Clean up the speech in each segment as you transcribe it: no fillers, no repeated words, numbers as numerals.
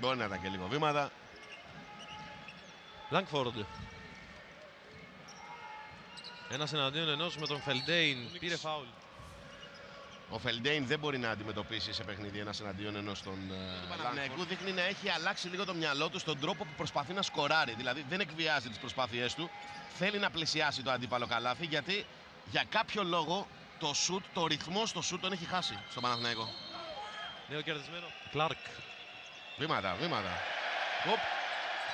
Μπορεί να ήταν και λίγο βήματα. Langford. Ένας εναντίον ενός με τον Φελντέιν. Πήρε φάουλ. Ο Φελντέιν δεν μπορεί να αντιμετωπίσει σε παιχνίδι ένας εναντίον ενός τον Παναθηναϊκού. Δείχνει να έχει αλλάξει λίγο το μυαλό του στον τρόπο που προσπαθεί να σκοράρει. Δηλαδή δεν εκβιάζει τις προσπάθειές του. Θέλει να πλησιάσει το αντίπαλο καλάθι, γιατί για κάποιο λόγο το σουτ, το ρυθμό στο σουτ τον έχει χάσει στον Παναθηναϊκό. Νέο κερδισμένο. Κλάρκ. Βήματα.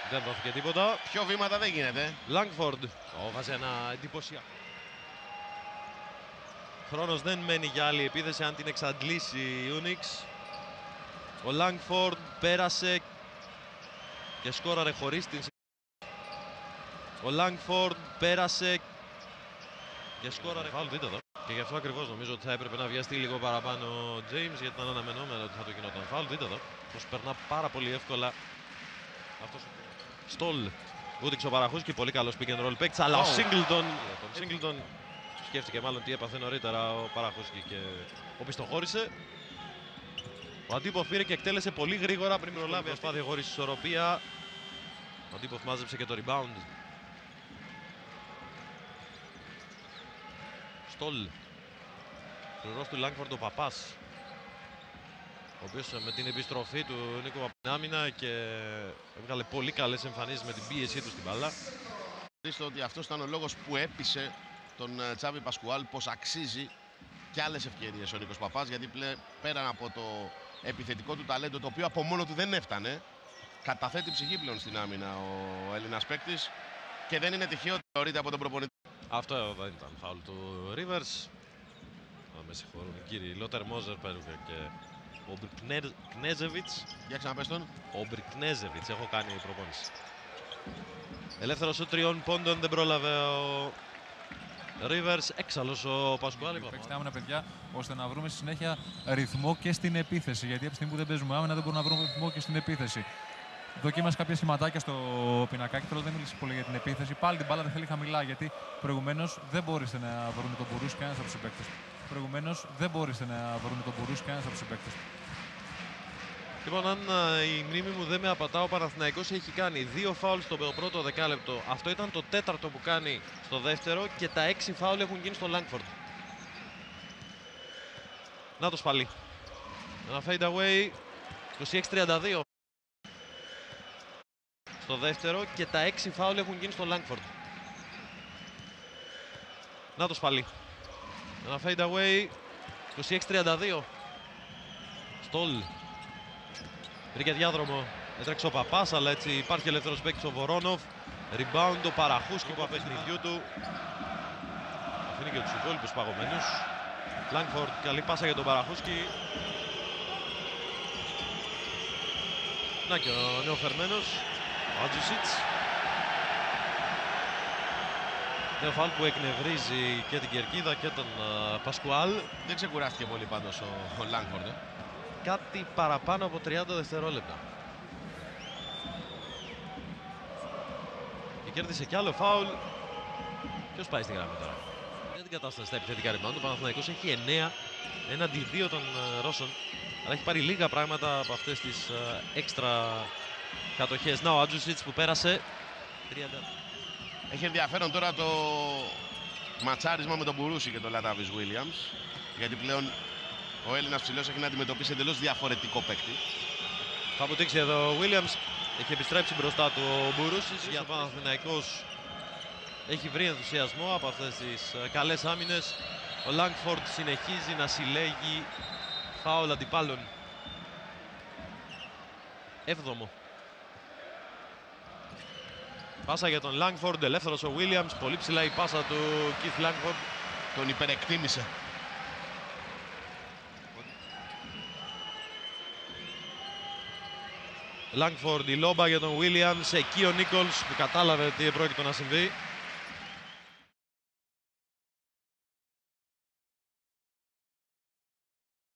Δεν δόθηκε τίποτα. Πιο βήματα δεν γίνεται. Langford. Βάζει ένα εντυπωσιακό. Χρόνος δεν μένει για άλλη επίθεση αν την εξαντλήσει η Unix. Ο Langford πέρασε και σκόραρε χωρίς την. Ο Langford πέρασε και σκόραρε. Φάουλ, δείτε εδώ. Και γι' αυτό ακριβώς νομίζω ότι θα έπρεπε να βιαστεί λίγο παραπάνω ο James, γιατί ήταν αναμενόμενο ότι θα το γινόταν φάουλ. Δείτε εδώ πως περνά πάρα πολύ εύκολα αυτός ο Στολ. Ούτηξε ο Παραχούσκι, πολύ καλός pick and roll παίκτης, αλλά ο Singleton σκέφτηκε μάλλον τι έπαθε νωρίτερα ο Παραχούσκι και οπισθοχώρησε. Ο Αντίποφ πήρε και εκτέλεσε πολύ γρήγορα πριν προλάβει προσπάθεια χωρίς ισορροπία. Ο Αντίποφ μάζεψε και το rebound. Στολ. Πληρός του Langford ο Παπάς, ο οποίος με την επιστροφή του Νίκο από την άμυνα και έβγαλε πολύ καλές εμφανίσεις με την πίεσή του στην μπάλα. Δείστε ότι αυτός ήταν ο λόγος που έπεισε τον Τσάβη Πασκουάλ πως αξίζει και άλλες ευκαιρίες ο Νίκος Παπάς, γιατί πέραν από το επιθετικό του ταλέντο, το οποίο από μόνο του δεν έφτανε, καταθέτει ψυχή πλέον στην άμυνα ο Έλληνας παίκτης και δεν είναι τυχαίο ότι θεωρείται από τον προπονητή. Αυτό δεν ήταν φάουλ του Rivers. Με συγχωρούν οι κύριοι Λότερ Μόζερ Πέρουκε και ο Μπρικνέζεβιτς. Για ξαναπες τον. Ο Μπρικνέζεβιτς, έχω κάνει προπόνηση. Ελεύθερος ο 3 πόντων, δεν πρόλαβε ο Rivers, έξαλλος ο Πασκουάλ. Παίξτε άμυνα, παιδιά, ώστε να βρούμε στη συνέχεια ρυθμό και στην επίθεση. Γιατί από τη στιγμή που δεν παίζουμε άμυνα δεν μπορούμε να βρούμε ρυθμό και στην επίθεση. Δοκίμασε κάποια σχηματάκια στο πινακάκι. Τώρα δεν μίλησε πολύ για την επίθεση. Πάλι την μπάλα δεν θέλει χαμηλά, γιατί προηγουμένως δεν μπόρεσε να βρουν τον Μπουρούς κανένας από τους συμπαίκτες. Λοιπόν, αν η μνήμη μου δεν με απατά, ο Παναθηναϊκός έχει κάνει 2 φάουλ στο πρώτο δεκάλεπτο. Αυτό ήταν το 4ο που κάνει στο δεύτερο και τα 6 φάουλ έχουν γίνει στο Langford. Να το σπαλί. Ένα fade away. 26-32. Στο δεύτερο και τα 6 φάουλ έχουν γίνει στο Langford. Να το σπαλί. Ένα fade away. 26-32. Στολ. Βρήκε διάδρομο. Έτρεξε ο Παπάς, αλλά έτσι υπάρχει ελεύθερος παίκτης ο Βορόνοφ. Rebound ο Παραχούσκι που απέχνιδιού του. Αφήνει και τους υπόλοιπους παγωμένους. Langford, καλή πάσα για τον Παραχούσκι. Να και ο νεοφερμένος, ο Άντζουσιτς. Νέο φάουλ που εκνευρίζει και την κερκίδα και τον Πασκουάλ. Δεν ξεκουράστηκε πολύ πάντως ο Langford. Κάτι παραπάνω από 30 δευτερόλεπτα. Και κέρδισε κι άλλο φάουλ. Ποιος πάει στην γραμμή τώρα? Για την κατάσταση στα επιθετικά rebound. Ο Παναθηναϊκός έχει 9 έναντι 2 των Ρώσων. Αλλά έχει πάρει λίγα πράγματα από αυτές τις έξτρα κατοχές. Να ο Άντζουσιτς που πέρασε. 30. Έχει ενδιαφέρον τώρα το ματσάρισμα με τον Μπουρούση και τον Λατάβις Βίλιαμς, γιατί πλέον ο Έλληνας ψηλός έχει να αντιμετωπίσει εντελώς διαφορετικό παίκτη. Θα αποτύξει εδώ ο Williams. Έχει επιστρέψει μπροστά του ο Μπουρούσης. Για ο Παναθηναϊκός έχει βρει ενθουσιασμό από αυτές τις καλές άμυνες. Ο Langford συνεχίζει να συλλέγει φάουλ αντιπάλων. 7ο. Πάσα για τον Langford, ελεύθερος ο Williams. Πολύ ψηλά η πάσα του Keith Langford. Τον υπερεκτίμησε. Langford, η λόμπα για τον Williams. Εκεί ο Νίκολς που κατάλαβε τι πρόκειται να συμβεί.